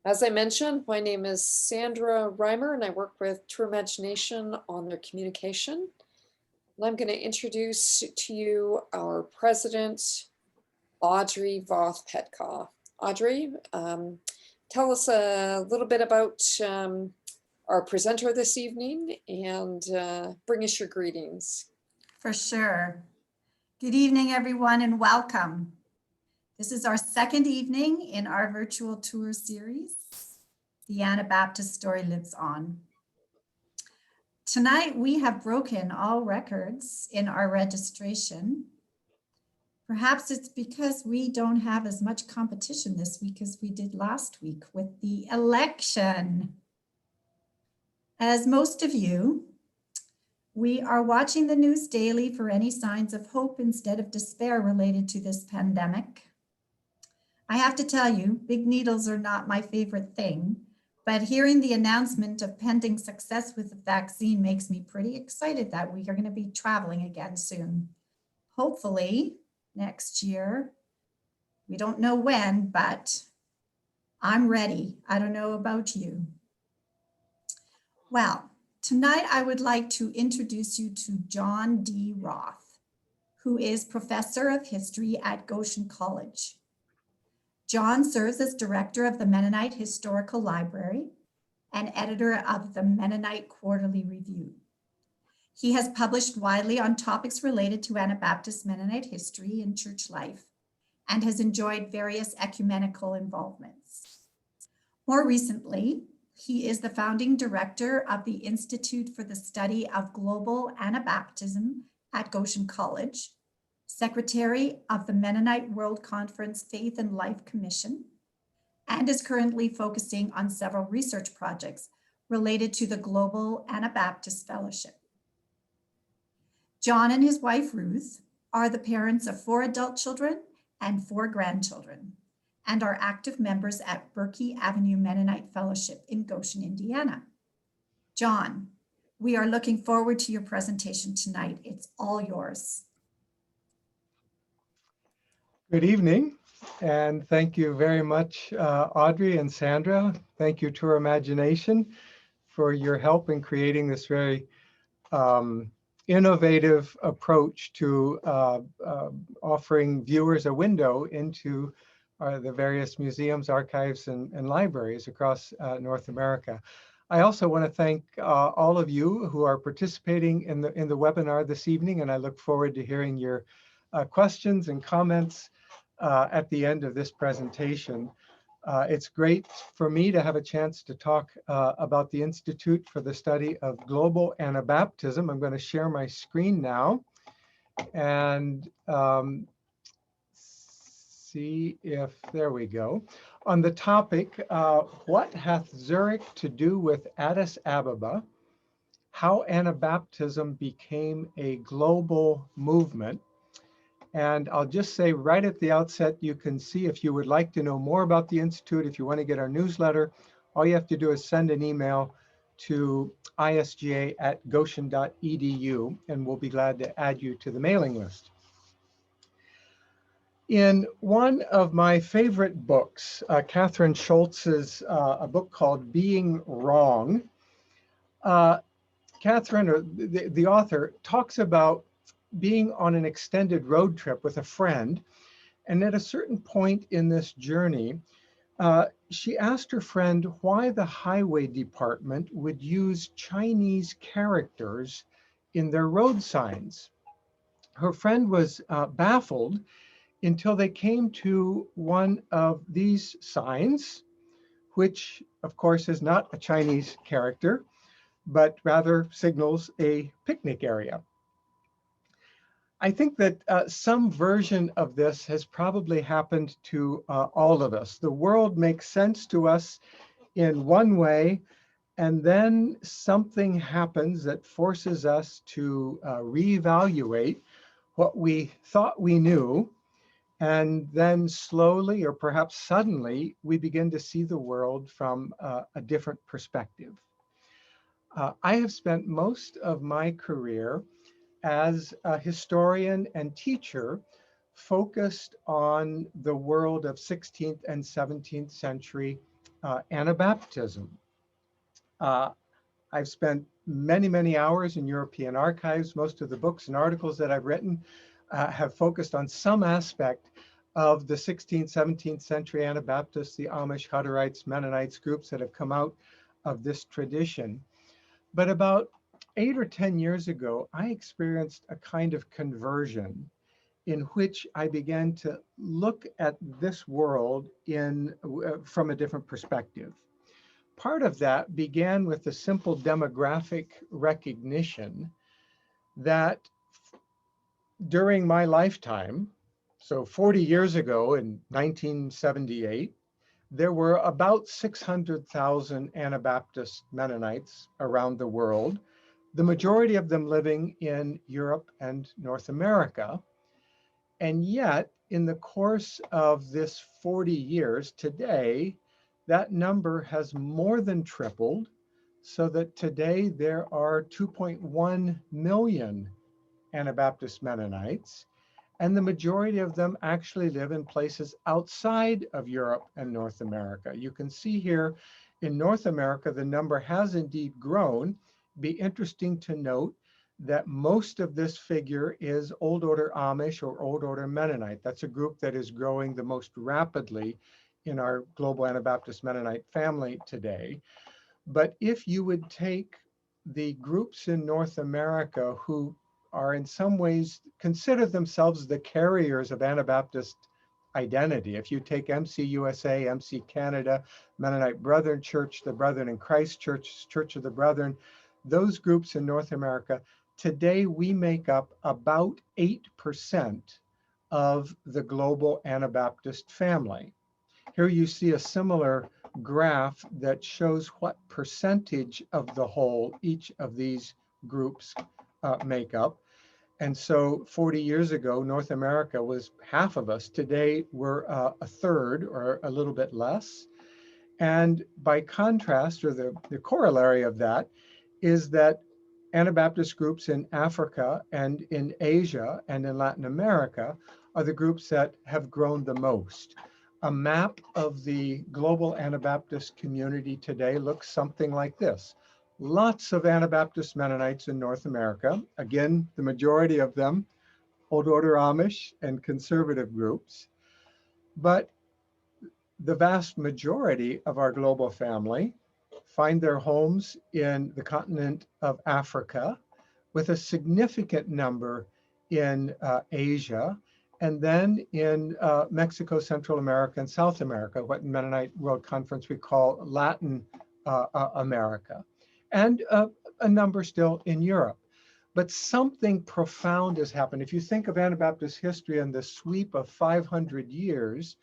As I mentioned, my name is Sandra Reimer, and I work with True Imagination on their communication. And I'm going to introduce to you our president, Audrey Voth-Petkoff. Audrey, tell us a little bit about our presenter this evening and bring us your greetings. For sure. Good evening, everyone, and welcome. This is our second evening in our virtual tour series, The Anabaptist Story Lives On. Tonight, we have broken all records in our registration. Perhaps it's because we don't have as much competition this week as we did last week with the election. As most of you, we are watching the news daily for any signs of hope instead of despair related to this pandemic. I have to tell you, big needles are not my favorite thing, but hearing the announcement of pending success with the vaccine makes me pretty excited that we are going to be traveling again soon. Hopefully next year. We don't know when, but I'm ready. I don't know about you. Well, tonight I would like to introduce you to John D. Roth, who is professor of history at Goshen College. John serves as director of the Mennonite Historical Library and editor of the Mennonite Quarterly Review. He has published widely on topics related to Anabaptist Mennonite history and church life, and has enjoyed various ecumenical involvements. More recently, he is the founding director of the Institute for the Study of Global Anabaptism at Goshen College, secretary of the Mennonite World Conference Faith and Life Commission, and is currently focusing on several research projects related to the Global Anabaptist Fellowship. John and his wife, Ruth, are the parents of 4 adult children and 4 grandchildren, and are active members at Berkey Avenue Mennonite Fellowship in Goshen, Indiana. John, we are looking forward to your presentation tonight. It's all yours. Good evening, and thank you very much, Audrey and Sandra. Thank you to True Imagination for your help in creating this very innovative approach to offering viewers a window into the various museums, archives, and libraries across North America. I also want to thank all of you who are participating in the webinar this evening, and I look forward to hearing your questions and comments at the end of this presentation. It's great for me to have a chance to talk about the Institute for the Study of Global Anabaptism. I'm going to share my screen now and see if, there we go. On the topic, what hath Zurich to do with Addis Ababa? How Anabaptism became a global movement. And I'll just say right at the outset, you can see if you would like to know more about the Institute, if you want to get our newsletter, all you have to do is send an email to isga@goshen.edu, and we'll be glad to add you to the mailing list. In one of my favorite books, Catherine Schultz's a book called Being Wrong, Catherine, or the author, talks about being on an extended road trip with a friend. And at a certain point in this journey, she asked her friend why the highway department would use Chinese characters in their road signs. Her friend was baffled until they came to one of these signs, which of course is not a Chinese character, but rather signals a picnic area. I think that some version of this has probably happened to all of us. The world makes sense to us in one way, and then something happens that forces us to reevaluate what we thought we knew, and then slowly, or perhaps suddenly, we begin to see the world from a different perspective. I have spent most of my career as a historian and teacher focused on the world of 16th and 17th century Anabaptism. I've spent many, many hours in European archives. Most of the books and articles that I've written have focused on some aspect of the 16th, 17th century Anabaptists, the Amish, Hutterites, Mennonites, groups that have come out of this tradition. But about 8 or 10 years ago, I experienced a kind of conversion in which I began to look at this world from a different perspective. Part of that began with the simple demographic recognition that during my lifetime, so 40 years ago in 1978, there were about 600,000 Anabaptist Mennonites around the world, the majority of them living in Europe and North America. And yet, in the course of this 40 years today, that number has more than tripled, so that today there are 2.1 million Anabaptist Mennonites, and the majority of them actually live in places outside of Europe and North America. You can see here in North America, the number has indeed grown. Be interesting to note that most of this figure is Old Order Amish or Old Order Mennonite. That's a group that is growing the most rapidly in our global Anabaptist Mennonite family today. But if you would take the groups in North America who are in some ways consider themselves the carriers of Anabaptist identity, if you take MC USA, MC Canada, Mennonite Brethren Church, the Brethren in Christ Church, Church of the Brethren, those groups in North America, today we make up about 8% of the global Anabaptist family. Here you see a similar graph that shows what percentage of the whole each of these groups make up. And so 40 years ago, North America was half of us. Today, we're a third or a little bit less. And by contrast, or the corollary of that, is that Anabaptist groups in Africa and in Asia and in Latin America are the groups that have grown the most. A map of the global Anabaptist community today looks something like this. Lots of Anabaptist Mennonites in North America. Again, the majority of them Old Order Amish and conservative groups. But the vast majority of our global family find their homes in the continent of Africa, with a significant number in Asia, and then in Mexico, Central America, and South America, what in Mennonite World Conference we call Latin America, and a number still in Europe. But something profound has happened. If you think of Anabaptist history and the sweep of 500 years,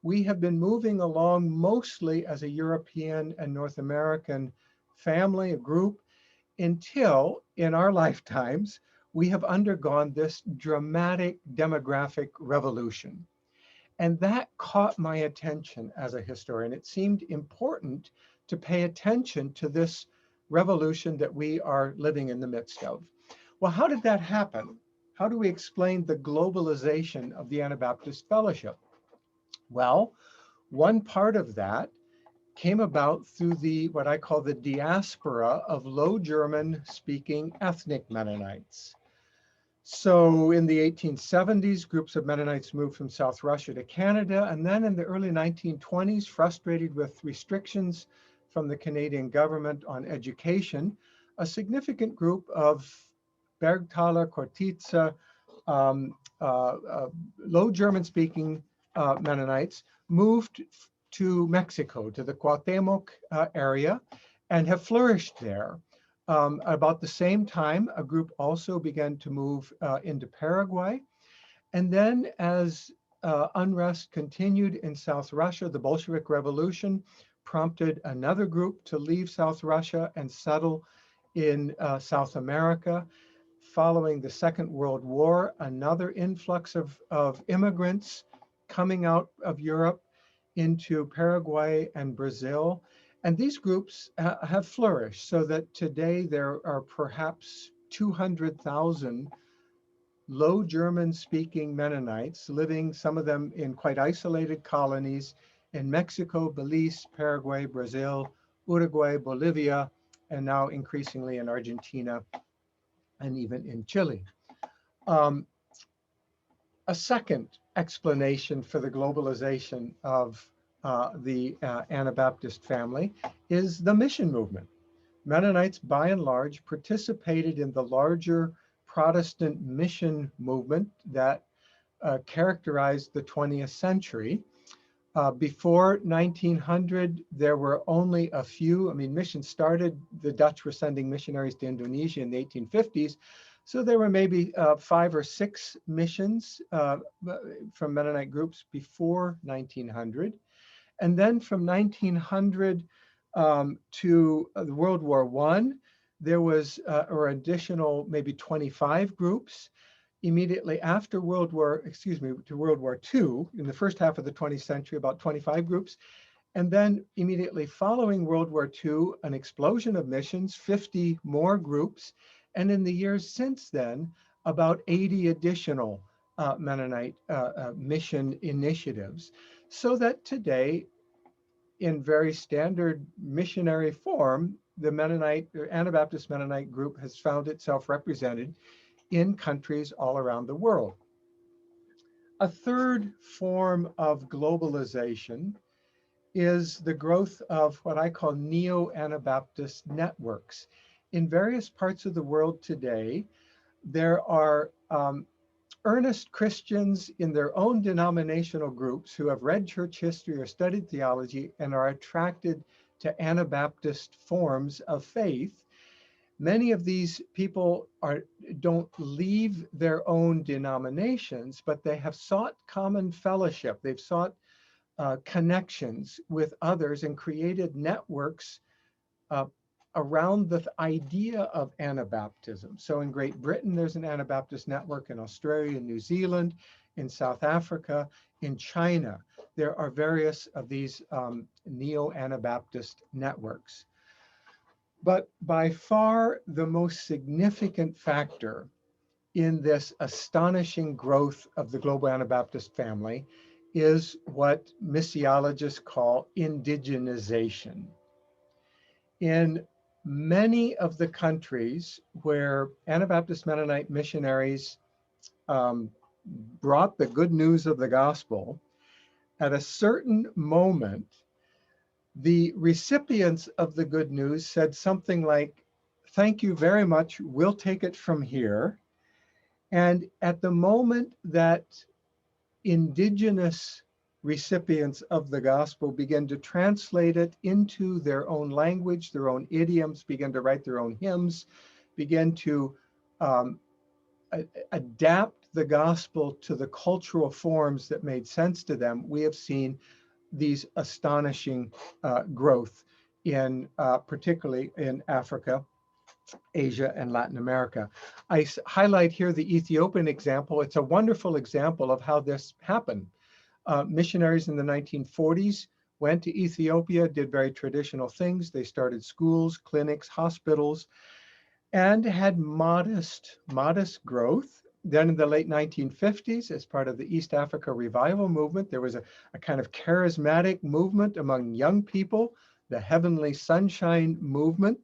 we have been moving along mostly as a European and North American family, a group, until in our lifetimes, we have undergone this dramatic demographic revolution. And that caught my attention as a historian. It seemed important to pay attention to this revolution that we are living in the midst of. Well, how did that happen? How do we explain the globalization of the Anabaptist Fellowship? Well, one part of that came about through what I call the diaspora of Low German speaking ethnic Mennonites. So in the 1870s, groups of Mennonites moved from South Russia to Canada. And then in the early 1920s, frustrated with restrictions from the Canadian government on education, a significant group of Bergtaler, Kortitsa, Low German speaking Mennonites moved to Mexico, to the Cuauhtemoc area, and have flourished there. About the same time, a group also began to move into Paraguay. And then as unrest continued in South Russia, the Bolshevik Revolution prompted another group to leave South Russia and settle in South America. Following the Second World War, another influx of immigrants coming out of Europe into Paraguay and Brazil. And these groups have flourished so that today there are perhaps 200,000 Low German speaking Mennonites living, some of them in quite isolated colonies in Mexico, Belize, Paraguay, Brazil, Uruguay, Bolivia, and now increasingly in Argentina and even in Chile. A second explanation for the globalization of the Anabaptist family is the mission movement. Mennonites, by and large, participated in the larger Protestant mission movement that characterized the 20th century. Before 1900, there were only a few. I mean, missions started, the Dutch were sending missionaries to Indonesia in the 1850s. So there were maybe 5 or 6 missions from Mennonite groups before 1900. And then from 1900 to World War I, there was or additional maybe 25 groups. Immediately after to World War II, in the first half of the 20th century, about 25 groups. And then immediately following World War II, an explosion of missions, 50 more groups. And in the years since then, about 80 additional Mennonite mission initiatives. So that today, in very standard missionary form, the Mennonite or Anabaptist Mennonite group has found itself represented in countries all around the world. A third form of globalization is the growth of what I call neo-Anabaptist networks. In various parts of the world today, there are earnest Christians in their own denominational groups who have read church history or studied theology and are attracted to Anabaptist forms of faith. Many of these people don't leave their own denominations, but they have sought common fellowship. They've sought connections with others and created networks around the idea of Anabaptism. So in Great Britain, there's an Anabaptist network. In Australia, New Zealand, in South Africa, in China. There are various of these neo-Anabaptist networks. But by far the most significant factor in this astonishing growth of the global Anabaptist family is what missiologists call indigenization. In many of the countries where Anabaptist Mennonite missionaries brought the good news of the gospel, at a certain moment, the recipients of the good news said something like, "Thank you very much, we'll take it from here." And at the moment that indigenous recipients of the gospel began to translate it into their own language, their own idioms, began to write their own hymns, began to adapt the gospel to the cultural forms that made sense to them, we have seen these astonishing growth in particularly in Africa, Asia, and Latin America. I highlight here the Ethiopian example. It's a wonderful example of how this happened. Missionaries in the 1940s went to Ethiopia, did very traditional things. They started schools, clinics, hospitals, and had modest growth. Then in the late 1950s, as part of the East Africa Revival movement, there was a kind of charismatic movement among young people, the Heavenly Sunshine movement,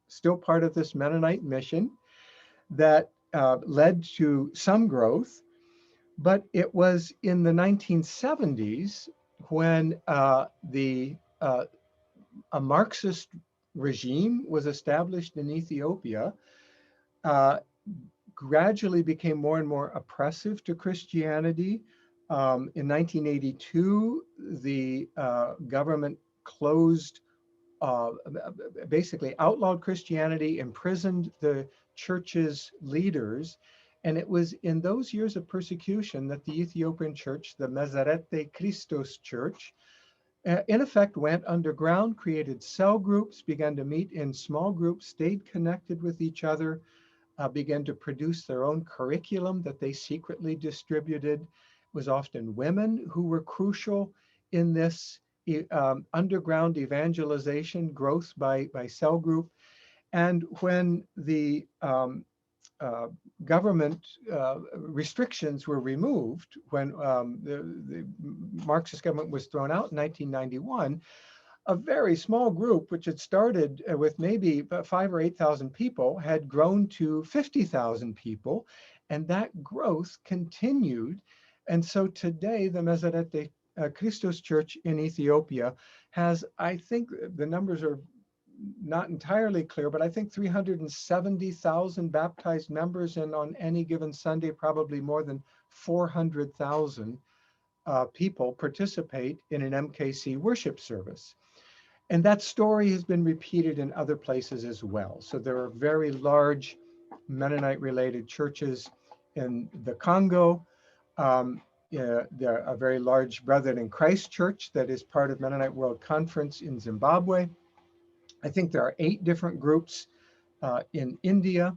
still part of this Mennonite mission, that led to some growth. But it was in the 1970s when a Marxist regime was established in Ethiopia, gradually became more and more oppressive to Christianity. In 1982, the government closed, basically outlawed Christianity, imprisoned the church's leaders. And it was in those years of persecution that the Ethiopian church, the Mesarete Christos Church, in effect went underground, created cell groups, began to meet in small groups, stayed connected with each other, began to produce their own curriculum that they secretly distributed. It was often women who were crucial in this underground evangelization growth by cell group. And when the government restrictions were removed when the Marxist government was thrown out in 1991, a very small group, which had started with maybe 5,000 or 8,000 people, had grown to 50,000 people, and that growth continued. And so today, the Mesorete Christos Church in Ethiopia has, I think the numbers are not entirely clear, but I think 370,000 baptized members, and on any given Sunday, probably more than 400,000 people participate in an MKC worship service. And that story has been repeated in other places as well. So there are very large Mennonite-related churches in the Congo. There are a very large Brethren in Christ church that is part of Mennonite World Conference in Zimbabwe. I think there are 8 different groups in India.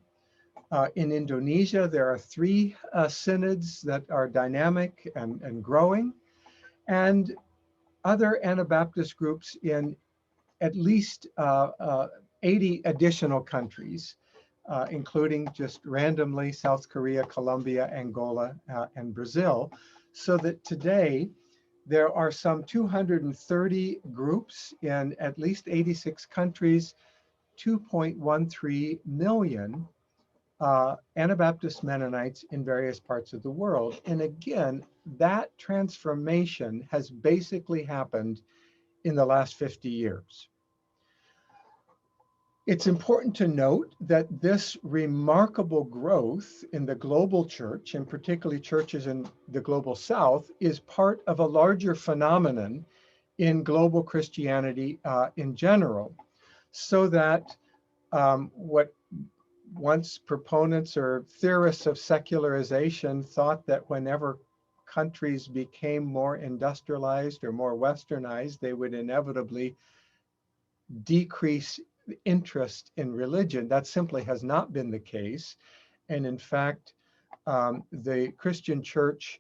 In Indonesia, there are 3 synods that are dynamic and growing, and other Anabaptist groups in at least 80 additional countries, including just randomly South Korea, Colombia, Angola, and Brazil, so that today there are some 230 groups in at least 86 countries, 2.13 million Anabaptist Mennonites in various parts of the world. And again, that transformation has basically happened in the last 50 years. It's important to note that this remarkable growth in the global church, and particularly churches in the global south, is part of a larger phenomenon in global Christianity in general. So that what once proponents or theorists of secularization thought that whenever countries became more industrialized or more westernized, they would inevitably decrease interest in religion. That simply has not been the case. And in fact, the Christian church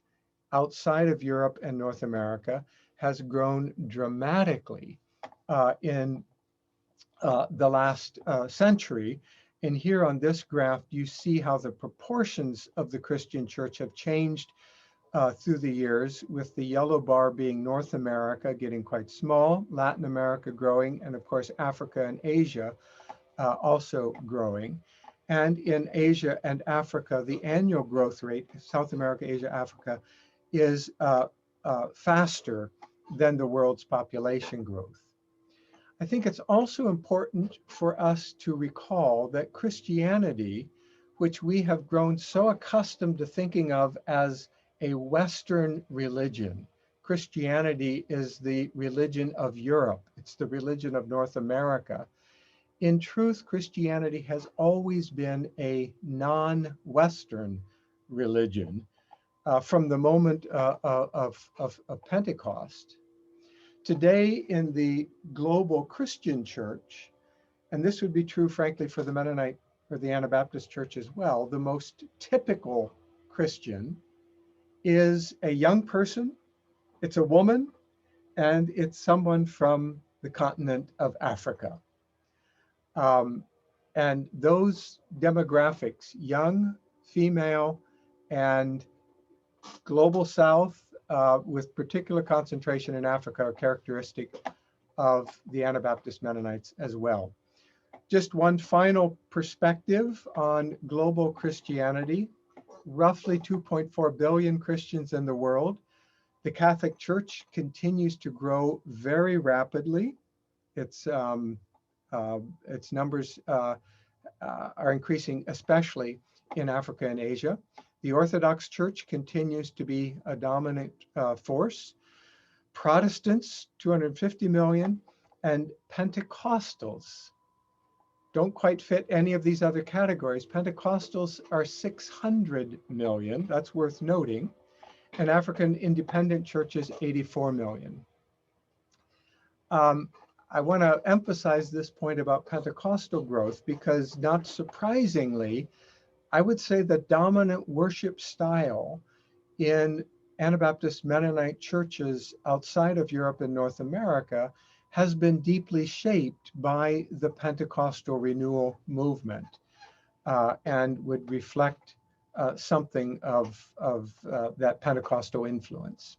outside of Europe and North America has grown dramatically in the last century. And here on this graph, you see how the proportions of the Christian church have changed through the years, with the yellow bar being North America getting quite small, Latin America growing, and of course, Africa and Asia also growing. And in Asia and Africa, the annual growth rate, South America, Asia, Africa, is faster than the world's population growth. I think it's also important for us to recall that Christianity, which we have grown so accustomed to thinking of as a Western religion. Christianity is the religion of Europe. It's the religion of North America. In truth, Christianity has always been a non-Western religion from the moment of Pentecost. Today in the global Christian church, and this would be true, frankly, for the Mennonite or the Anabaptist church as well, the most typical Christian is a young person, it's a woman, and it's someone from the continent of Africa. And those demographics, young, female, and global south, with particular concentration in Africa, are characteristic of the Anabaptist Mennonites as well. Just one final perspective on global Christianity. Roughly 2.4 billion Christians in the world. The Catholic Church continues to grow very rapidly. Its numbers are increasing, especially in Africa and Asia. The Orthodox Church continues to be a dominant force. Protestants, 250 million, and Pentecostals don't quite fit any of these other categories. Pentecostals are 600 million, that's worth noting, and African independent churches, 84 million. I want to emphasize this point about Pentecostal growth because, not surprisingly, I would say the dominant worship style in Anabaptist Mennonite churches outside of Europe and North America has been deeply shaped by the Pentecostal renewal movement. and would reflect something of that Pentecostal influence.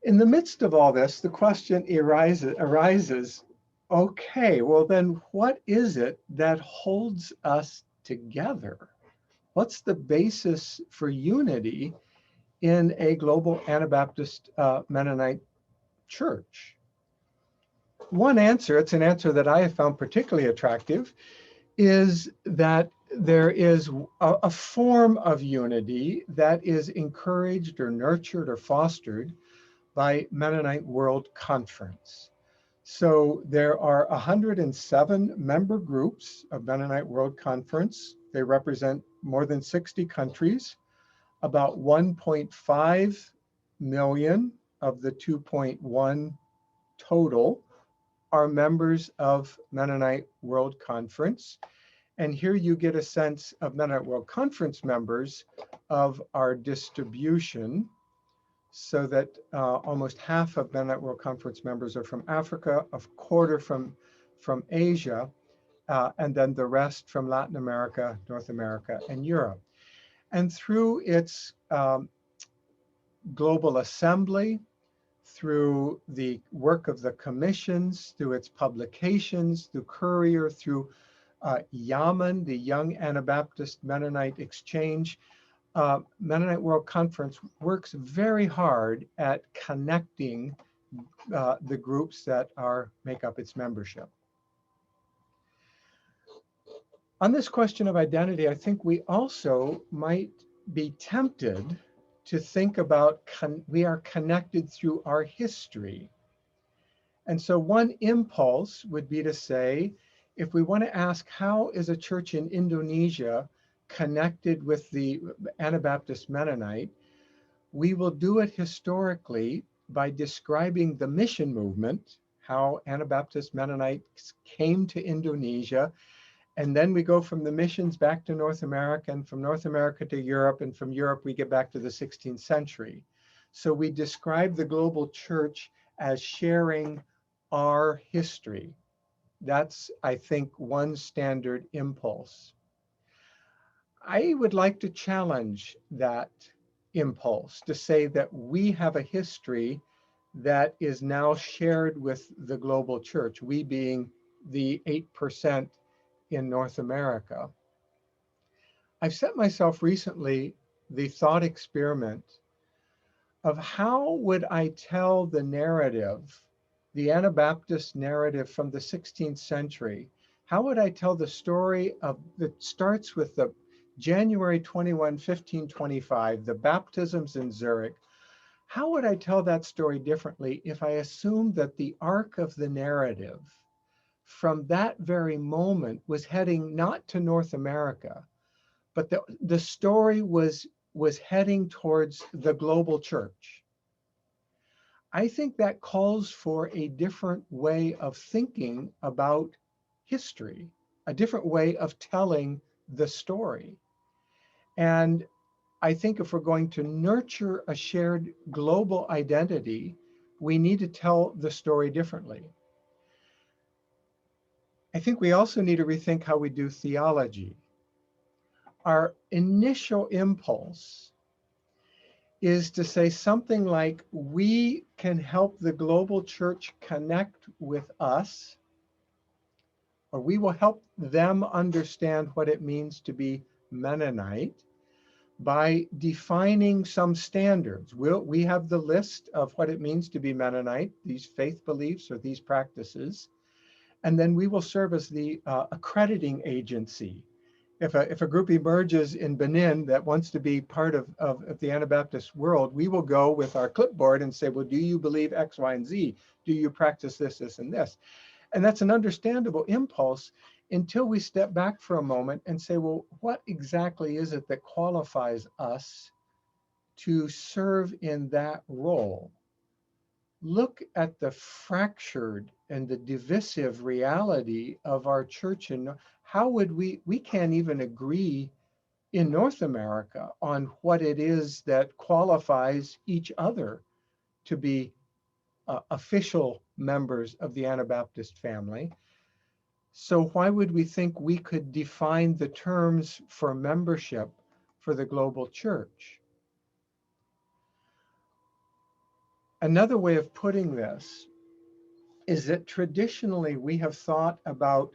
In the midst of all this, the question arises, okay, well then what is it that holds us together? What's the basis for unity in a global Anabaptist Mennonite church? One answer, it's an answer that I have found particularly attractive, is that there is a form of unity that is encouraged or nurtured or fostered by Mennonite World Conference. So there are 107 member groups of Mennonite World Conference. They represent more than 60 countries. About 1.5 million of the 2.1 total are members of Mennonite World Conference. And here you get a sense of Mennonite World Conference members of our distribution, so that almost half of Mennonite World Conference members are from Africa, a quarter from Asia, and then the rest from Latin America, North America, and Europe. And through its global assembly, through the work of the commissions, through its publications, through Courier, through Yaman, the Young Anabaptist Mennonite Exchange, Mennonite World Conference works very hard at connecting the groups that make up its membership. On this question of identity, I think we also might be tempted to think about we are connected through our history. And so one impulse would be to say, if we want to ask how is a church in Indonesia connected with the Anabaptist Mennonite, we will do it historically by describing the mission movement, how Anabaptist Mennonites came to Indonesia, and then we go from the missions back to North America, and from North America to Europe, and from Europe we get back to the 16th century. So we describe the global church as sharing our history. That's, I think, one standard impulse. I would like to challenge that impulse to say that we have a history that is now shared with the global church, we being the 8% in North America. I've set myself recently the thought experiment of how would I tell the narrative, the Anabaptist narrative from the 16th century? How would I tell the story that starts with the January 21, 1525, the baptisms in Zurich? How would I tell that story differently if I assumed that the arc of the narrative from that very moment was heading not to North America, but the story was heading towards the global church? I think that calls for a different way of thinking about history, a different way of telling the story. And I think if we're going to nurture a shared global identity, we need to tell the story differently. I think we also need to rethink how we do theology. Our initial impulse is to say something like, we can help the global church connect with us, or we will help them understand what it means to be Mennonite by defining some standards. We have the list of what it means to be Mennonite, these faith beliefs or these practices, and then we will serve as the accrediting agency. If a group emerges in Benin that wants to be part of the Anabaptist world, we will go with our clipboard and say, well, do you believe X, Y, and Z? Do you practice this, this, and this? And that's an understandable impulse until we step back for a moment and say, well, what exactly is it that qualifies us to serve in that role? Look at the fractured and the divisive reality of our church, and how would we can't even agree in North America on what it is that qualifies each other to be official members of the Anabaptist family. So why would we think we could define the terms for membership for the global church? Another way of putting this is that traditionally we have thought about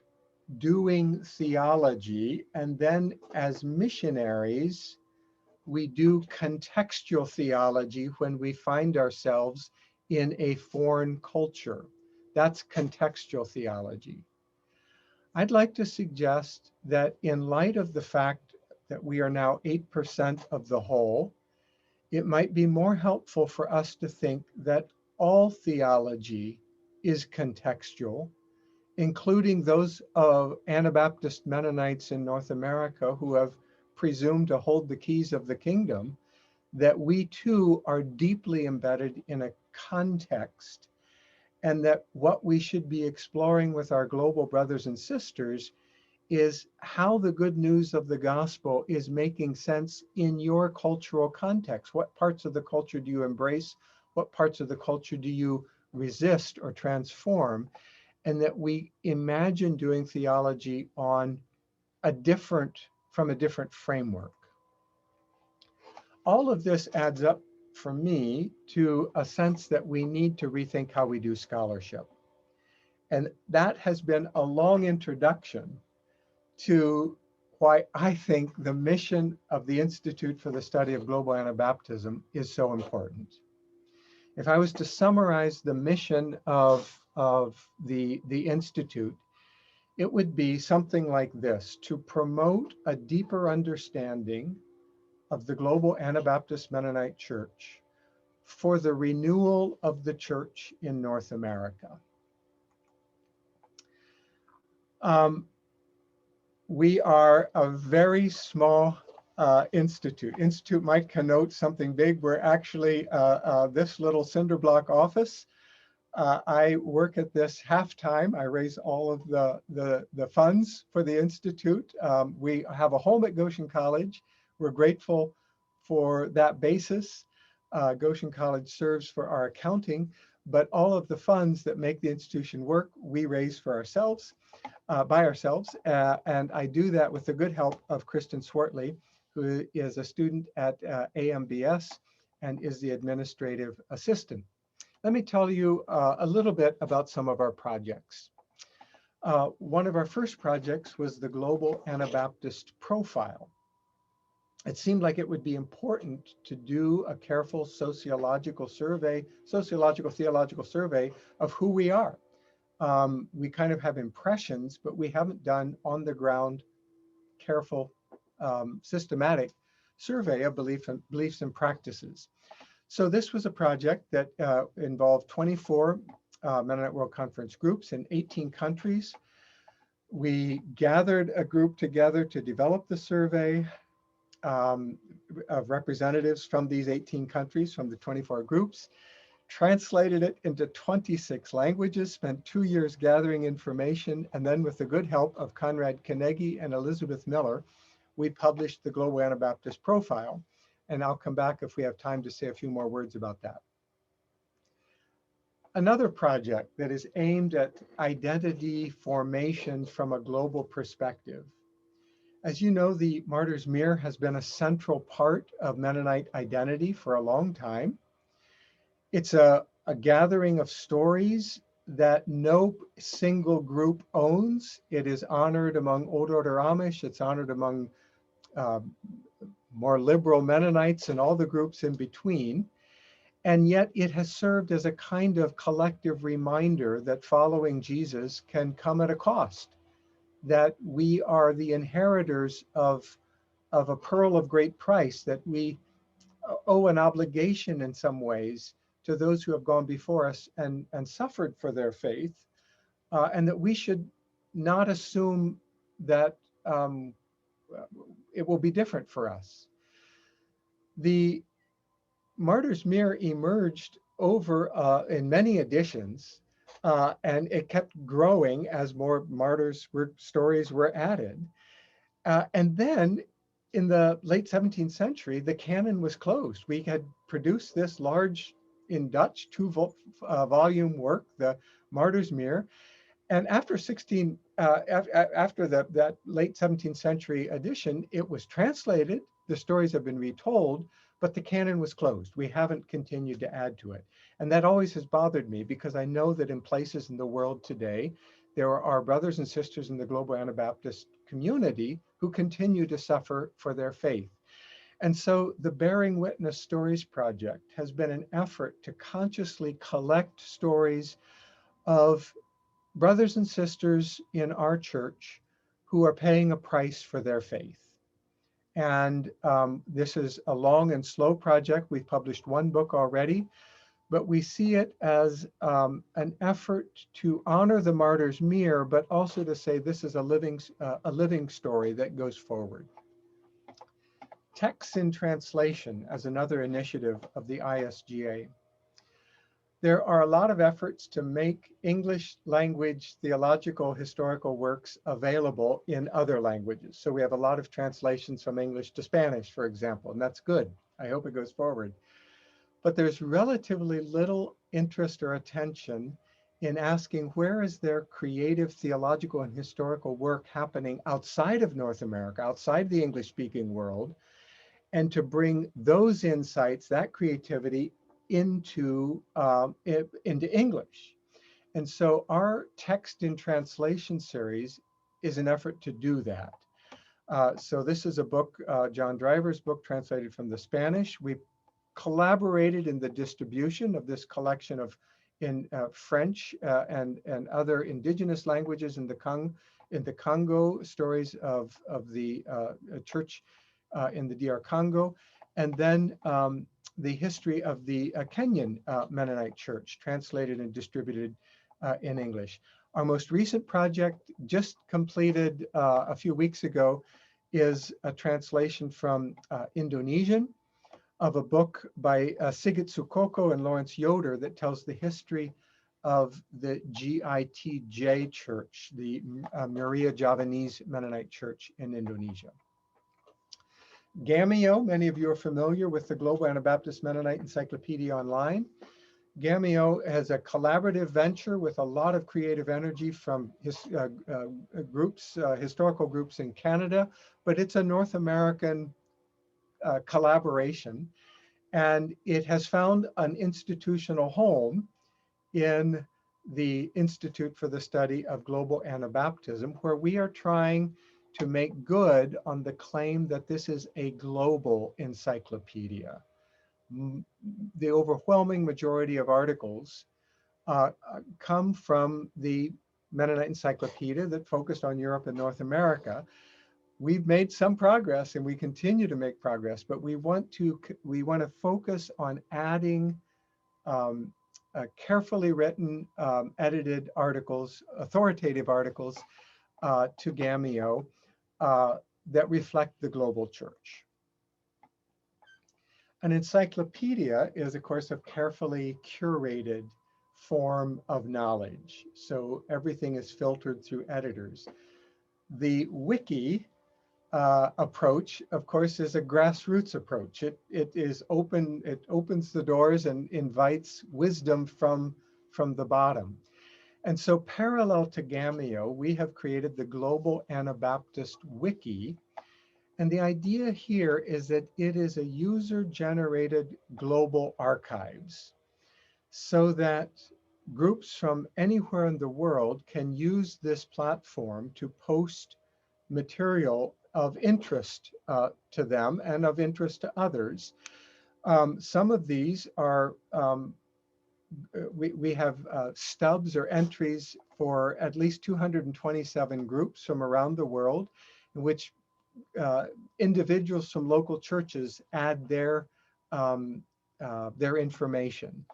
doing theology, and then as missionaries, we do contextual theology when we find ourselves in a foreign culture. That's contextual theology. I'd like to suggest that in light of the fact that we are now 8% of the whole, it might be more helpful for us to think that all theology is contextual, including those of Anabaptist Mennonites in North America who have presumed to hold the keys of the kingdom, that we too are deeply embedded in a context, and that what we should be exploring with our global brothers and sisters is how the good news of the gospel is making sense in your cultural context. What parts of the culture do you embrace? What parts of the culture do you resist or transform? And that we imagine doing theology on from a different framework. All of this adds up for me to a sense that we need to rethink how we do scholarship. And that has been a long introduction to why I think the mission of the Institute for the Study of Global Anabaptism is so important. If I was to summarize the mission of the Institute, it would be something like this: to promote a deeper understanding of the global Anabaptist Mennonite Church for the renewal of the church in North America. We are a very small institute. Institute might connote something big. We're actually this little cinder block office. I work at this half-time. I raise all of the funds for the Institute. We have a home at Goshen College. We're grateful for that basis. Goshen College serves for our accounting, but all of the funds that make the institution work, we raise for ourselves, by ourselves. And I do that with the good help of Kristen Swartley, who is a student at AMBS and is the administrative assistant. Let me tell you a little bit about some of our projects. One of our first projects was the Global Anabaptist Profile. It seemed like it would be important to do a careful sociological theological survey of who we are. We kind of have impressions, but we haven't done on the ground, careful, systematic survey of beliefs and practices. So this was a project that involved 24 Mennonite World Conference groups in 18 countries. We gathered a group together to develop the survey of representatives from these 18 countries, from the 24 groups, translated it into 26 languages, spent 2 years gathering information, and then with the good help of Conrad Carnegie and Elizabeth Miller, we published the Global Anabaptist Profile. And I'll come back if we have time to say a few more words about that. Another project that is aimed at identity formation from a global perspective. As you know, the Martyr's Mirror has been a central part of Mennonite identity for a long time. It's a gathering of stories that no single group owns. It is honored among Old Order Amish. It's honored among more liberal Mennonites and all the groups in between. And yet it has served as a kind of collective reminder that following Jesus can come at a cost, that we are the inheritors of a pearl of great price, that we owe an obligation in some ways to those who have gone before us and suffered for their faith, and that we should not assume that it will be different for us. The Martyr's Mirror emerged over in many editions, and it kept growing as more martyrs stories were added. And then in the late 17th century, the canon was closed. We had produced this large, in Dutch, 2-volume work, the Martyr's Mirror, And after after that late 17th century edition, it was translated. The stories have been retold, but the canon was closed. We haven't continued to add to it. And that always has bothered me because I know that in places in the world today, there are brothers and sisters in the global Anabaptist community who continue to suffer for their faith. And so the Bearing Witness Stories Project has been an effort to consciously collect stories of brothers and sisters in our church who are paying a price for their faith. And this is a long and slow project. We've published one book already, but we see it as an effort to honor the martyr's mere, but also to say this is a living story that goes forward. Texts in Translation as another initiative of the ISGA. There are a lot of efforts to make English language theological historical works available in other languages. So we have a lot of translations from English to Spanish, for example, and that's good. I hope it goes forward. But there's relatively little interest or attention in asking where is there creative theological and historical work happening outside of North America, outside the English-speaking world, and to bring those insights, that creativity, into English. And so our Text in Translation series is an effort to do that. So this is a book, John Driver's book, translated from the Spanish. We collaborated in the distribution of this collection in French and other indigenous languages in the Congo, stories of the church in the DR Congo, and then the history of the Kenyan Mennonite Church, translated and distributed in English. Our most recent project, just completed a few weeks ago, is a translation from Indonesian of a book by Sigit Sukoko and Lawrence Yoder that tells the history of the GITJ Church, the Maria Javanese Mennonite Church in Indonesia. Gameo, many of you are familiar with the Global Anabaptist Mennonite Encyclopedia Online. Gameo has a collaborative venture with a lot of creative energy from historical groups in Canada, but it's a North American collaboration. And it has found an institutional home in the Institute for the Study of Global Anabaptism, where we are trying to make good on the claim that this is a global encyclopedia. The overwhelming majority of articles come from the Mennonite Encyclopedia that focused on Europe and North America. We've made some progress and we continue to make progress, but we want to focus on adding carefully written, edited articles, authoritative articles to Gameo that reflect the global church. An encyclopedia is, of course, a carefully curated form of knowledge. So everything is filtered through editors. The wiki approach, of course, is a grassroots approach. It is open, it opens the doors and invites wisdom from the bottom. And so parallel to Gameo, we have created the Global Anabaptist Wiki. And the idea here is that it is a user-generated global archives so that groups from anywhere in the world can use this platform to post material of interest to them and of interest to others. Some of these are, we have stubs or entries for at least 227 groups from around the world, in which individuals from local churches add their information.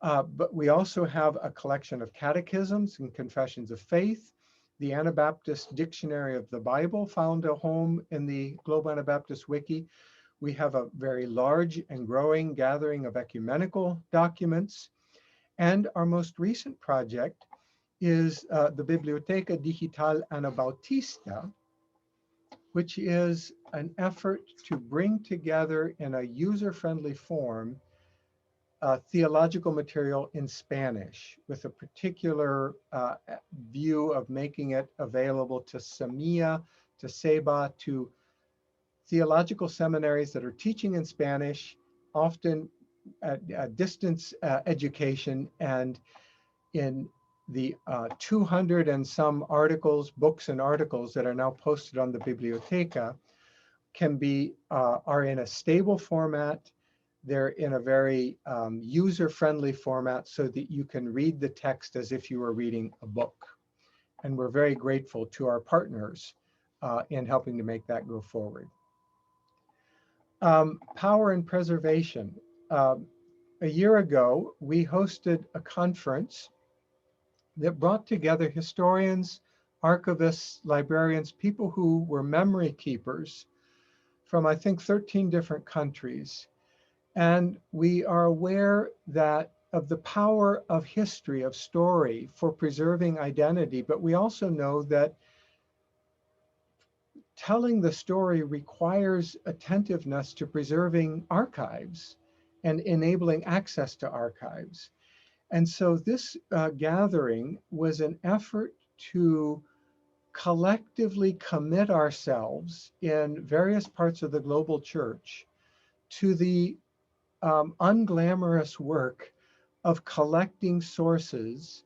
But we also have a collection of catechisms and confessions of faith. The Anabaptist Dictionary of the Bible found a home in the Global Anabaptist Wiki. We have a very large and growing gathering of ecumenical documents. And our most recent project is the Biblioteca Digital Anabautista, which is an effort to bring together in a user-friendly form theological material in Spanish with a particular view of making it available to Samia, to Seba, to theological seminaries that are teaching in Spanish, often at distance education, and in the 200 and some articles, books and articles that are now posted on the Biblioteca are in a stable format. They're in a very user-friendly format so that you can read the text as if you were reading a book. And we're very grateful to our partners in helping to make that go forward. Power and preservation. A year ago, we hosted a conference that brought together historians, archivists, librarians, people who were memory keepers from, I think, 13 different countries. And we are aware that of the power of history, of story for preserving identity, but we also know that telling the story requires attentiveness to preserving archives and enabling access to archives. And so this gathering was an effort to collectively commit ourselves in various parts of the global church to the unglamorous work of collecting sources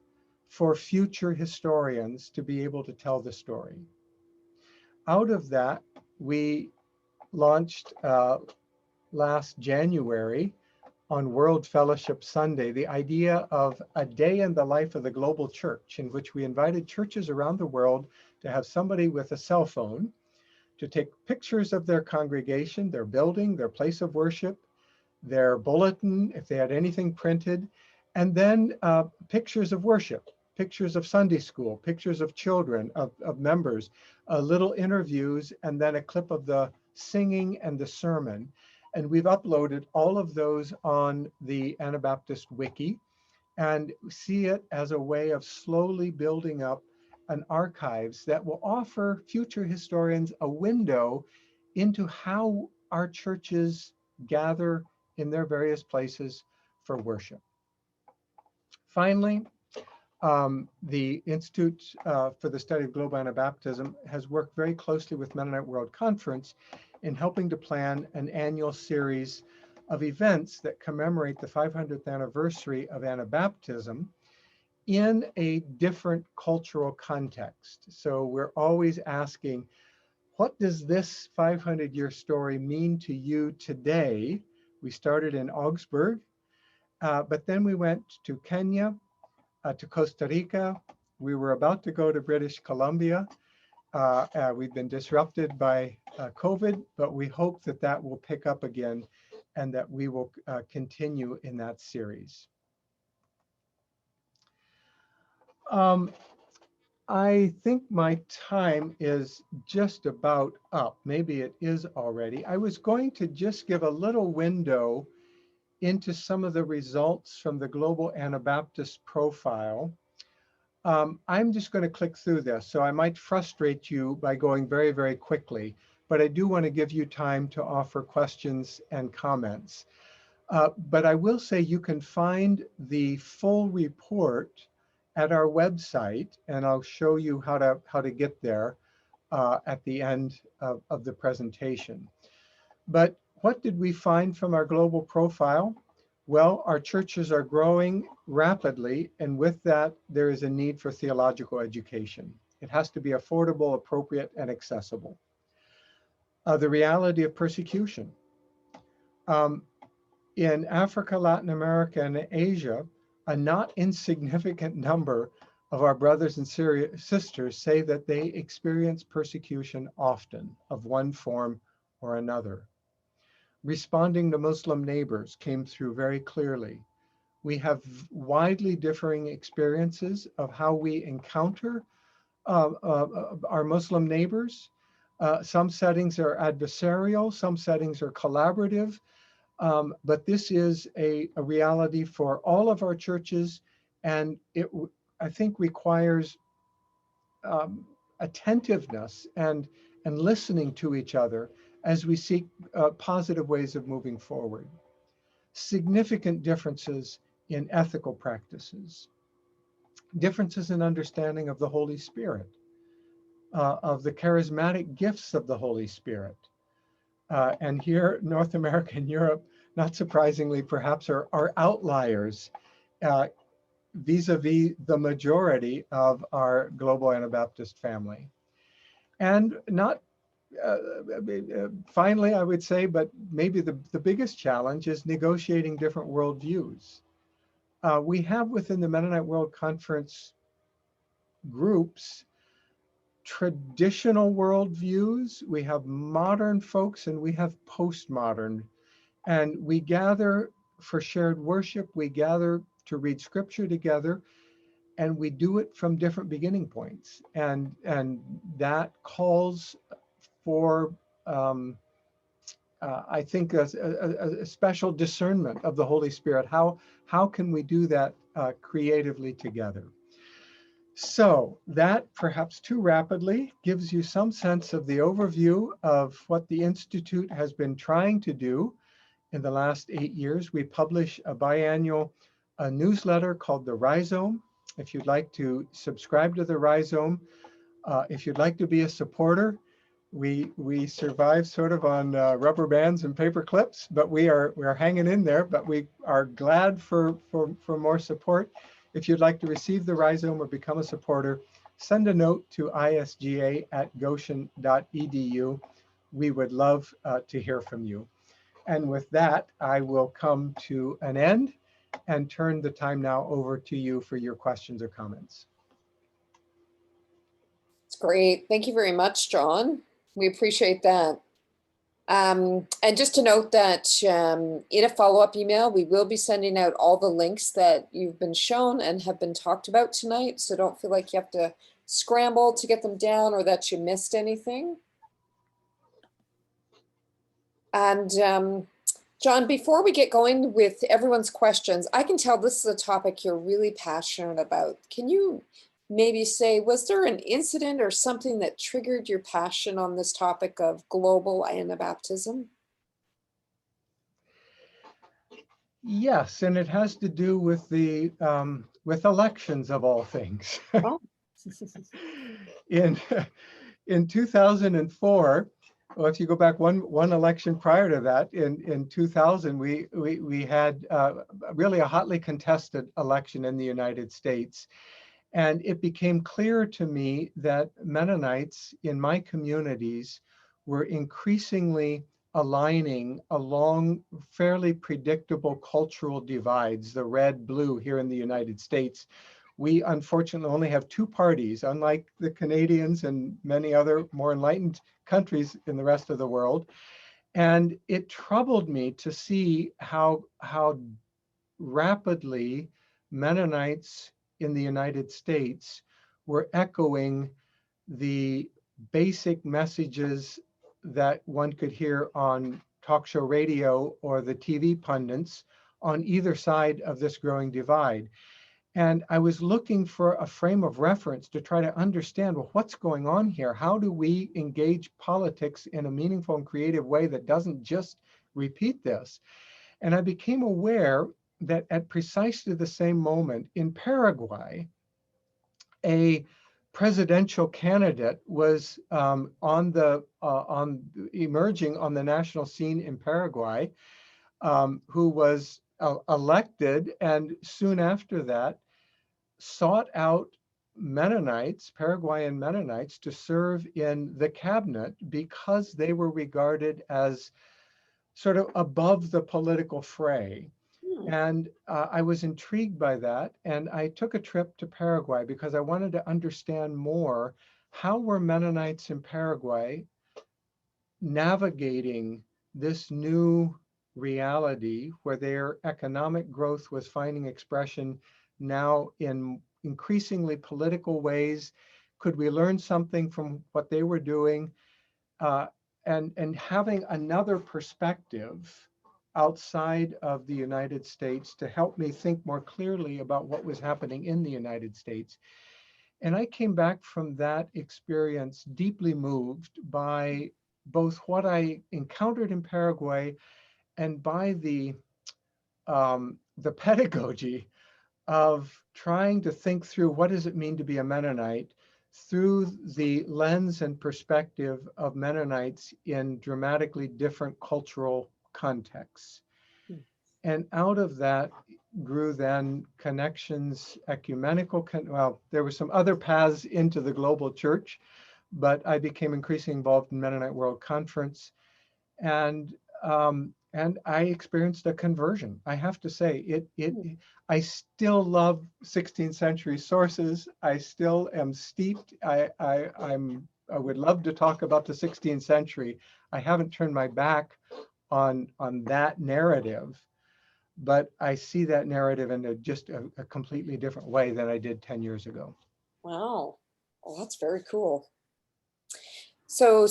for future historians to be able to tell the story. Out of that, we launched last January on World Fellowship Sunday, the idea of a day in the life of the global church, in which we invited churches around the world to have somebody with a cell phone to take pictures of their congregation, their building, their place of worship, their bulletin, if they had anything printed, and then pictures of worship, pictures of Sunday school, pictures of children, of members, little interviews, and then a clip of the singing and the sermon. And we've uploaded all of those on the Anabaptist Wiki and see it as a way of slowly building up an archives that will offer future historians a window into how our churches gather in their various places for worship. Finally, the Institute for the Study of Global Anabaptism has worked very closely with Mennonite World Conference in helping to plan an annual series of events that commemorate the 500th anniversary of Anabaptism in a different cultural context. So we're always asking, what does this 500-year story mean to you today? We started in Augsburg, but then we went to Kenya, to Costa Rica. We were about to go to British Columbia. We've been disrupted by COVID, but we hope that that will pick up again and that we will continue in that series. I think my time is just about up. Maybe it is already. I was going to just give a little window into some of the results from the Global Anabaptist profile. I'm just going to click through this, so I might frustrate you by going very, very quickly, but I do want to give you time to offer questions and comments. But I will say you can find the full report at our website, and I'll show you how to get there at the end of the presentation. But what did we find from our global profile? Well, our churches are growing rapidly, and with that, there is a need for theological education. It has to be affordable, appropriate, and accessible. The reality of persecution. In Africa, Latin America, and Asia, a not insignificant number of our brothers and sisters say that they experience persecution often of one form or another. Responding to Muslim neighbors came through very clearly. We have widely differing experiences of how we encounter our Muslim neighbors. Some settings are adversarial, some settings are collaborative, but this is a reality for all of our churches, and it, I think, requires attentiveness and listening to each other as we seek positive ways of moving forward. significant differences in ethical practices, differences in understanding of the Holy Spirit, of the charismatic gifts of the Holy Spirit. And here, North America and Europe, not surprisingly, perhaps are outliers vis-a-vis the majority of our global Anabaptist family. And not, finally, I would say, but maybe the biggest challenge is negotiating different worldviews. We have within the Mennonite World Conference groups traditional worldviews, we have modern folks, and we have postmodern. And we gather for shared worship, we gather to read scripture together, and we do it from different beginning points. And that calls for, I think, a special discernment of the Holy Spirit. How can we do that creatively together? So that, perhaps too rapidly, gives you some sense of the overview of what the Institute has been trying to do in the last 8 years. We publish a biannual newsletter called the Rhizome. If you'd like to subscribe to the Rhizome, if you'd like to be a supporter, we survive sort of on rubber bands and paper clips, but we're hanging in there. But we are glad for more support. If you'd like to receive the Rhizome or become a supporter, send a note to isga@goshen.edu. We would love to hear from you. And with that, I will come to an end and turn the time now over to you for your questions or comments. It's great. Thank you very much, John. We appreciate that. And just to note that in a follow-up email, we will be sending out all the links that you've been shown and have been talked about tonight. So don't feel like you have to scramble to get them down or that you missed anything. And John, before we get going with everyone's questions, I can tell this is a topic you're really passionate about. Can you maybe say, was there an incident or something that triggered your passion on this topic of global Anabaptism? Yes, and it has to do with the with elections of all things. Oh. in 2004, well, if you go back one election prior to that, in 2000, we had really a hotly contested election in the United States. And it became clear to me that Mennonites in my communities were increasingly aligning along fairly predictable cultural divides, the red-blue here in the United States. We unfortunately only have two parties, unlike the Canadians and many other more enlightened countries in the rest of the world. And it troubled me to see how rapidly Mennonites in the United States were echoing the basic messages that one could hear on talk show radio or the TV pundits on either side of this growing divide. And I was looking for a frame of reference to try to understand, well, what's going on here? How do we engage politics in a meaningful and creative way that doesn't just repeat this? And I became aware that at precisely the same moment in Paraguay, a presidential candidate was emerging on the national scene in Paraguay, who was elected, and soon after that sought out Mennonites, Paraguayan Mennonites, to serve in the cabinet because they were regarded as sort of above the political fray. And I was intrigued by that. And I took a trip to Paraguay because I wanted to understand more, how were Mennonites in Paraguay navigating this new reality where their economic growth was finding expression now in increasingly political ways? Could we learn something from what they were doing? And having another perspective outside of the United States to help me think more clearly about what was happening in the United States. And I came back from that experience deeply moved by both what I encountered in Paraguay and by the the pedagogy of trying to think through what does it mean to be a Mennonite through the lens and perspective of Mennonites in dramatically different cultural contexts. And out of that grew then connections, ecumenical, well, there were some other paths into the global church, but I became increasingly involved in Mennonite World Conference. And I experienced a conversion. I have to say, I still love 16th century sources. I still am steeped. I would love to talk about the 16th century. I haven't turned my back on that narrative, but I see that narrative in just a completely different way than I did 10 years ago. Wow. Well, that's very cool. So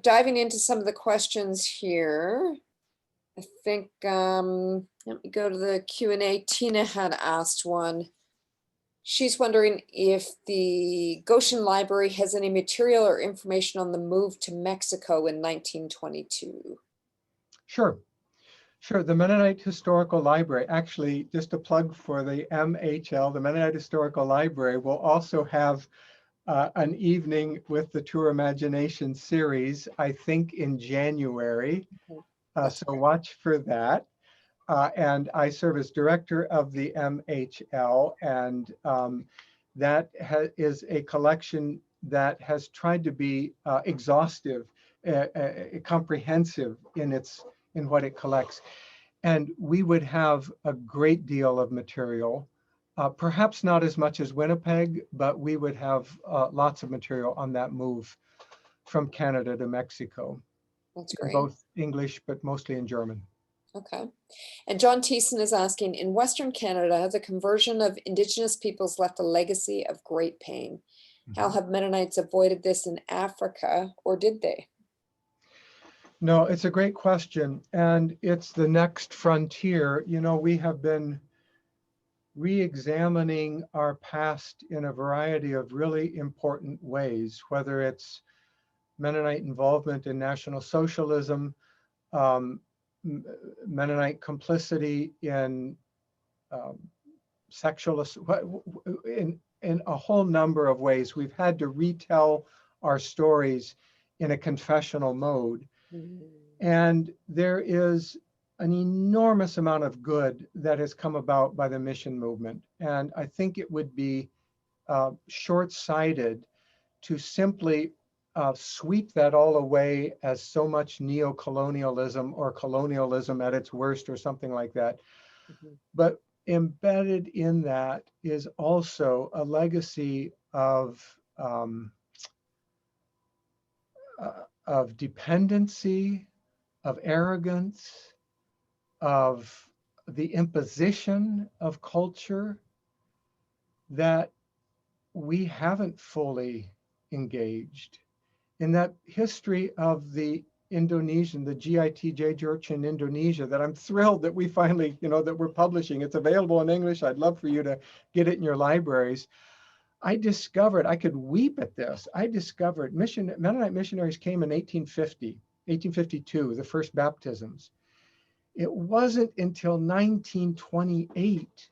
diving into some of the questions here. I think, let me go to the Q&A. Tina had asked one. She's wondering if the Goshen Library has any material or information on the move to Mexico in 1922. Sure. The Mennonite Historical Library, actually, just a plug for the MHL, the Mennonite Historical Library, will also have an evening with the Tour Imagination series, I think in January. So watch for that. And I serve as director of the MHL, and that is a collection that has tried to be exhaustive, comprehensive in what it collects. And we would have a great deal of material, perhaps not as much as Winnipeg, but we would have lots of material on that move from Canada to Mexico. That's great. Both English, but mostly in German. Okay. And John Thiessen is asking, in Western Canada, the conversion of Indigenous peoples left a legacy of great pain. How have Mennonites avoided this in Africa, or did they? No, it's a great question. And it's the next frontier. You know, we have been re-examining our past in a variety of really important ways, whether it's Mennonite involvement in National Socialism, Mennonite complicity in in a whole number of ways. We've had to retell our stories in a confessional mode. And there is an enormous amount of good that has come about by the mission movement. And I think it would be short-sighted to simply sweep that all away as so much neo-colonialism or colonialism at its worst or something like that. But embedded in that is also a legacy of dependency, of arrogance, of the imposition of culture that we haven't fully engaged. In that history of the Indonesian, the GITJ Church in Indonesia, that I'm thrilled that we finally, that we're publishing. It's available in English. I'd love for you to get it in your libraries. I could weep at this. I discovered Mennonite missionaries came in 1852, the first baptisms. It wasn't until 1928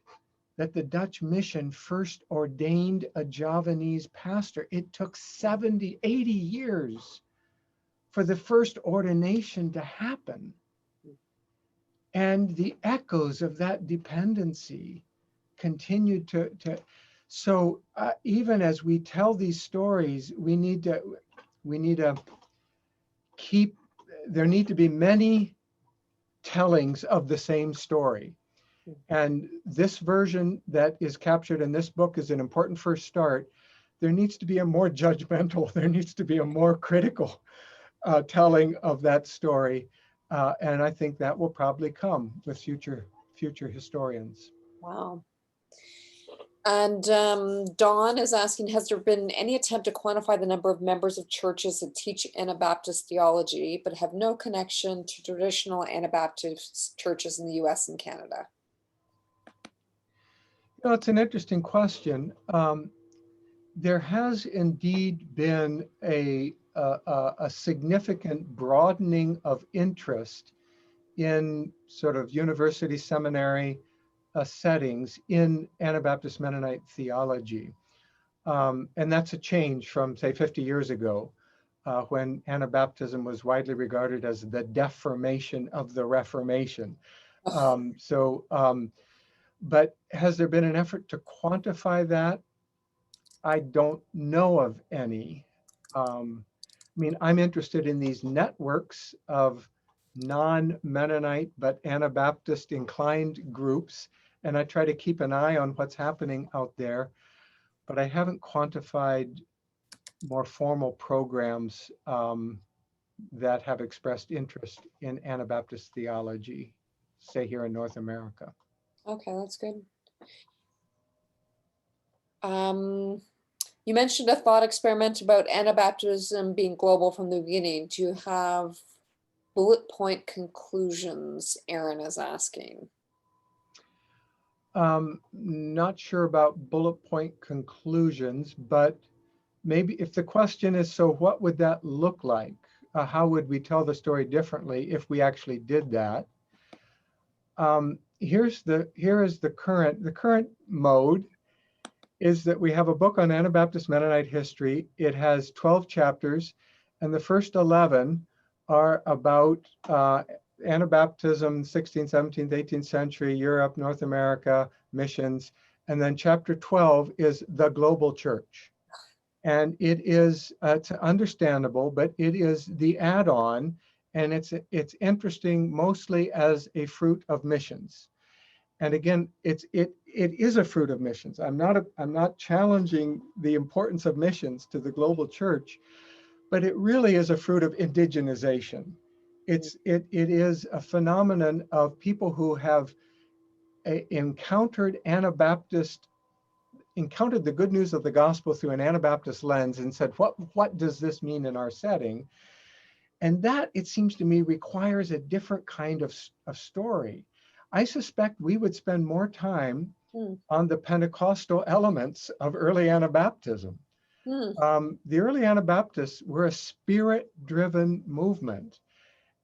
that the Dutch mission first ordained a Javanese pastor. It took 70, 80 years for the first ordination to happen. And the echoes of that dependency continued to so even as we tell these stories, there need to be many tellings of the same story. And this version that is captured in this book is an important first start. There needs to be a more judgmental, there needs to be a more critical telling of that story. And I think that will probably come with future historians. Wow. And Dawn is asking, has there been any attempt to quantify the number of members of churches that teach Anabaptist theology, but have no connection to traditional Anabaptist churches in the US and Canada? It's an interesting question. There has indeed been a significant broadening of interest in sort of university seminary settings in Anabaptist Mennonite theology. And that's a change from, say, 50 years ago, when Anabaptism was widely regarded as the deformation of the Reformation. But has there been an effort to quantify that? I don't know of any. I mean, I'm interested in these networks of non-Mennonite but Anabaptist inclined groups, and I try to keep an eye on what's happening out there, but I haven't quantified more formal programs that have expressed interest in Anabaptist theology, say here in North America. Okay, that's good. You mentioned a thought experiment about Anabaptism being global from the beginning. Do you have bullet point conclusions? Aaron is asking. Not sure about bullet point conclusions, but maybe if the question is, so what would that look like? How would we tell the story differently if we actually did that? Here is the current mode is that we have a book on Anabaptist Mennonite history. It has 12 chapters, and the first 11 are about Anabaptism, 16th, 17th, 18th century, Europe, North America, missions. And then chapter 12 is the global church. And it is, it's understandable, but it is the add-on, and it's interesting mostly as a fruit of missions. And again, it is a fruit of missions. I'm not challenging the importance of missions to the global church, but it really is a fruit of indigenization. It is a phenomenon of people who have encountered the good news of the gospel through an Anabaptist lens and said, what does this mean in our setting? And that, it seems to me, requires a different kind of story. I suspect we would spend more time on the Pentecostal elements of early Anabaptism. The early Anabaptists were a spirit-driven movement,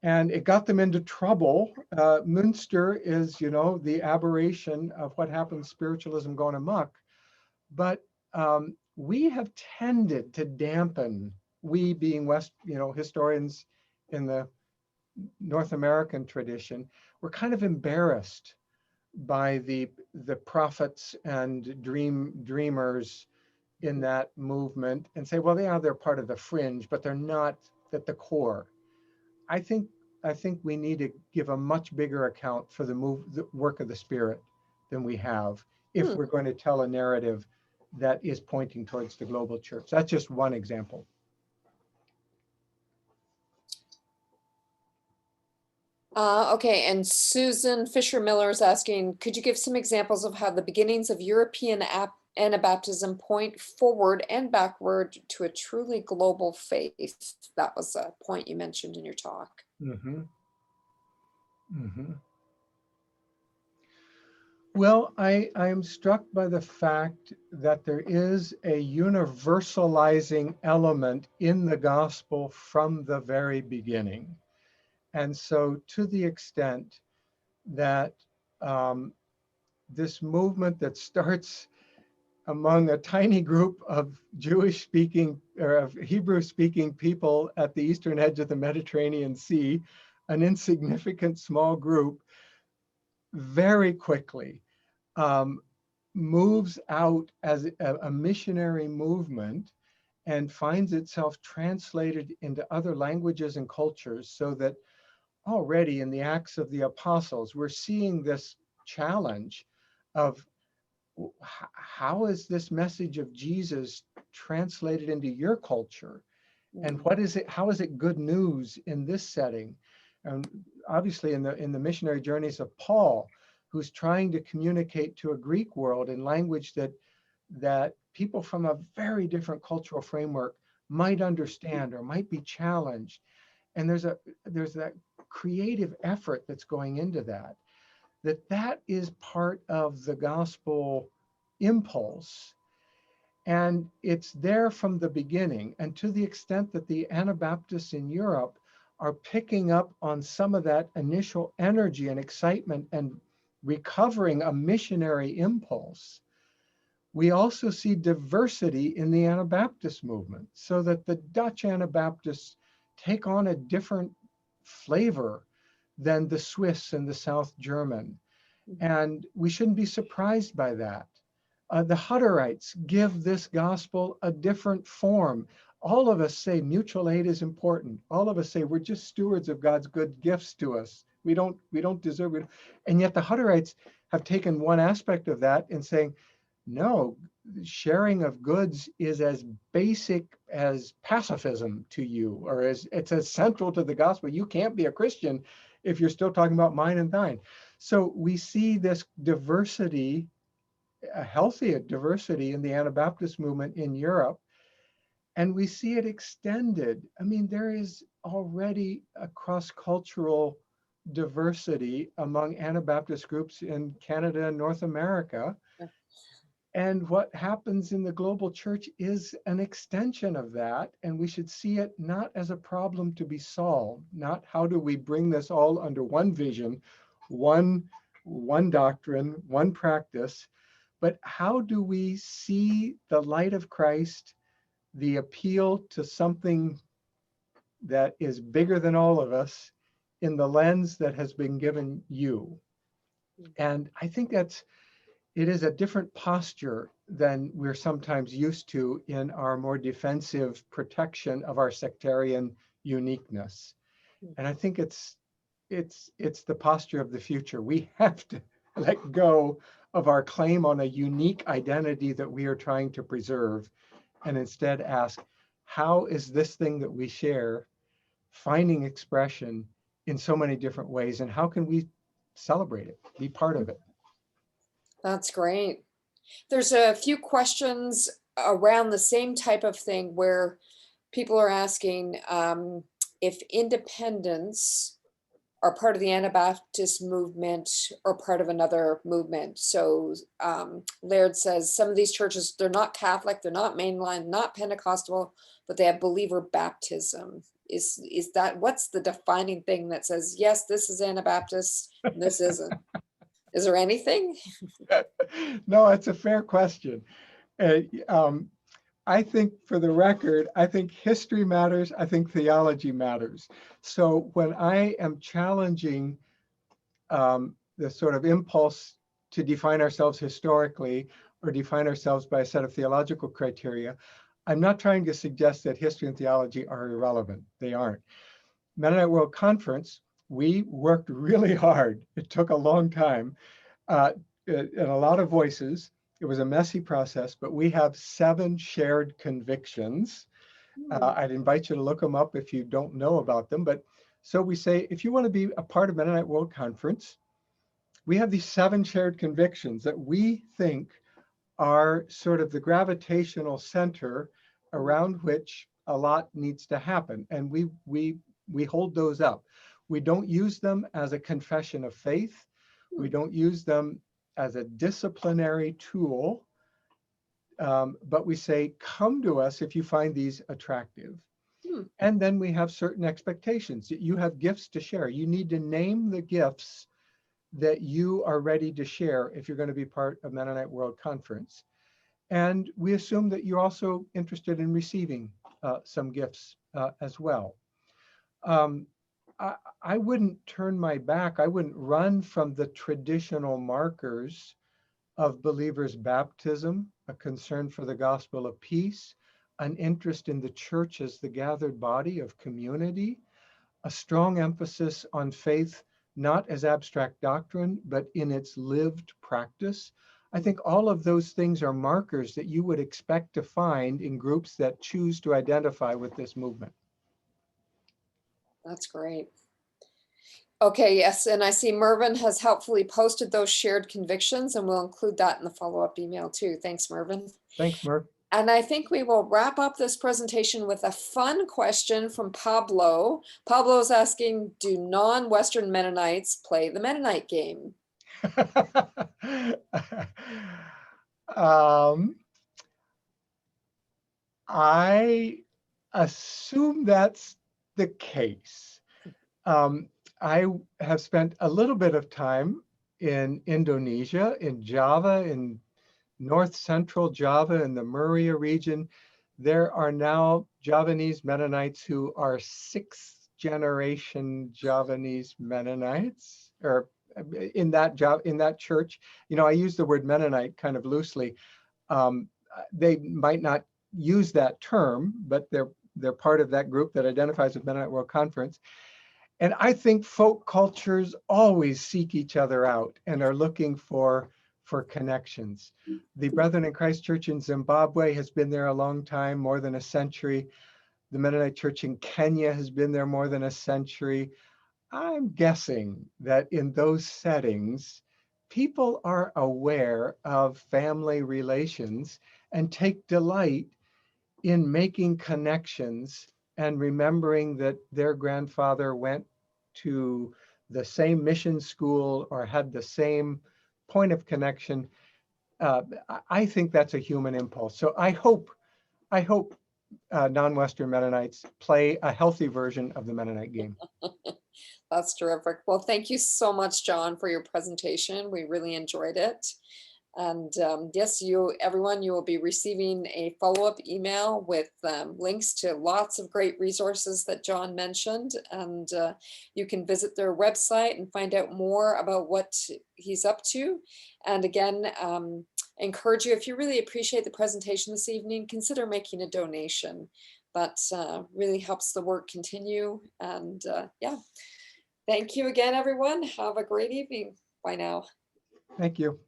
and it got them into trouble. Münster is, the aberration of what happened, spiritualism going amok. But we have tended to dampen, we being historians in the North American tradition, we're kind of embarrassed by the prophets and dreamers in that movement and say, well, they're part of the fringe, but they're not at the core. I think we need to give a much bigger account for the work of the Spirit than we have if we're going to tell a narrative that is pointing towards the global church. That's just one example. Okay, and Susan Fisher-Miller is asking, could you give some examples of how the beginnings of European Anabaptism point forward and backward to a truly global faith? That was a point you mentioned in your talk. Well, I am struck by the fact that there is a universalizing element in the gospel from the very beginning. And so to the extent that this movement that starts among a tiny group of Jewish-speaking or of Hebrew-speaking people at the eastern edge of the Mediterranean Sea, an insignificant small group, very quickly moves out as a missionary movement and finds itself translated into other languages and cultures, so that already in the Acts of the Apostles, we're seeing this challenge of how is this message of Jesus translated into your culture? And what is it? How is it good news in this setting? And obviously in the missionary journeys of Paul, who's trying to communicate to a Greek world in language that people from a very different cultural framework might understand or might be challenged. And there's that creative effort that's going into that is part of the gospel impulse. And it's there from the beginning. And to the extent that the Anabaptists in Europe are picking up on some of that initial energy and excitement and recovering a missionary impulse. We also see diversity in the Anabaptist movement, so that the Dutch Anabaptists take on a different flavor than the Swiss and the South German. And we shouldn't be surprised by that. The Hutterites give this gospel a different form. All of us say mutual aid is important. All of us say we're just stewards of God's good gifts to us. We don't deserve it. And yet the Hutterites have taken one aspect of that and saying, no, sharing of goods is as basic as pacifism to you, or it's as central to the gospel. You can't be a Christian if you're still talking about mine and thine. So we see this diversity, a healthy diversity in the Anabaptist movement in Europe, and we see it extended. I mean, there is already a cross-cultural diversity among Anabaptist groups in Canada and North America. And what happens in the global church is an extension of that. And we should see it not as a problem to be solved, not how do we bring this all under one vision, one doctrine, one practice, but how do we see the light of Christ, the appeal to something that is bigger than all of us in the lens that has been given you. And I think it is a different posture than we're sometimes used to in our more defensive protection of our sectarian uniqueness. And I think it's the posture of the future. We have to let go of our claim on a unique identity that we are trying to preserve, and instead ask, how is this thing that we share finding expression in so many different ways, and how can we celebrate it, be part of it? That's great. There's a few questions around the same type of thing where people are asking if independents are part of the Anabaptist movement or part of another movement. So Laird says some of these churches, they're not Catholic, they're not mainline, not Pentecostal, but they have believer baptism. Is that, what's the defining thing that says, yes, this is Anabaptist, and this isn't? Is there anything? No, it's a fair question. I think, for the record, I think history matters. I think theology matters. So when I am challenging the sort of impulse to define ourselves historically or define ourselves by a set of theological criteria, I'm not trying to suggest that history and theology are irrelevant. They aren't. Mennonite World Conference, we worked really hard. It took a long time and a lot of voices. It was a messy process, but we have 7 shared convictions. I'd invite you to look them up if you don't know about them. But so we say, if you want to be a part of Mennonite World Conference, we have these 7 shared convictions that we think are sort of the gravitational center around which a lot needs to happen. And we hold those up. We don't use them as a confession of faith. We don't use them as a disciplinary tool, but we say, come to us if you find these attractive. And then we have certain expectations that you have gifts to share. You need to name the gifts that you are ready to share if you're going to be part of Mennonite World Conference. And we assume that you're also interested in receiving some gifts as well. I wouldn't turn my back. I wouldn't run from the traditional markers of believers' baptism, a concern for the gospel of peace, an interest in the church as the gathered body of community, a strong emphasis on faith, not as abstract doctrine, but in its lived practice. I think all of those things are markers that you would expect to find in groups that choose to identify with this movement. That's great. Okay, yes, and I see Mervyn has helpfully posted those shared convictions, and we'll include that in the follow-up email too. Thanks, Mervyn. Thanks, Merv. And I think we will wrap up this presentation with a fun question from Pablo. Pablo's asking, do non-Western Mennonites play the Mennonite game? I assume that's the case. I have spent a little bit of time in Indonesia, in Java, in north central Java, in the Muria region. There are now Javanese Mennonites who are sixth generation Javanese Mennonites, or in that church. You know, I use the word Mennonite kind of loosely. They might not use that term, but they're part of that group that identifies with Mennonite World Conference. And I think folk cultures always seek each other out and are looking for connections. The Brethren in Christ Church in Zimbabwe has been there a long time, more than a century. The Mennonite Church in Kenya has been there more than a century. I'm guessing that in those settings, people are aware of family relations and take delight in making connections and remembering that their grandfather went to the same mission school or had the same point of connection. I think that's a human impulse. So I hope non-Western Mennonites play a healthy version of the Mennonite game. That's terrific. Well, thank you so much, John, for your presentation. We really enjoyed it. And yes, everyone, you will be receiving a follow-up email with links to lots of great resources that John mentioned. And you can visit their website and find out more about what he's up to. And again, encourage you, if you really appreciate the presentation this evening, consider making a donation. That really helps the work continue. And yeah, thank you again, everyone. Have a great evening. Bye now. Thank you.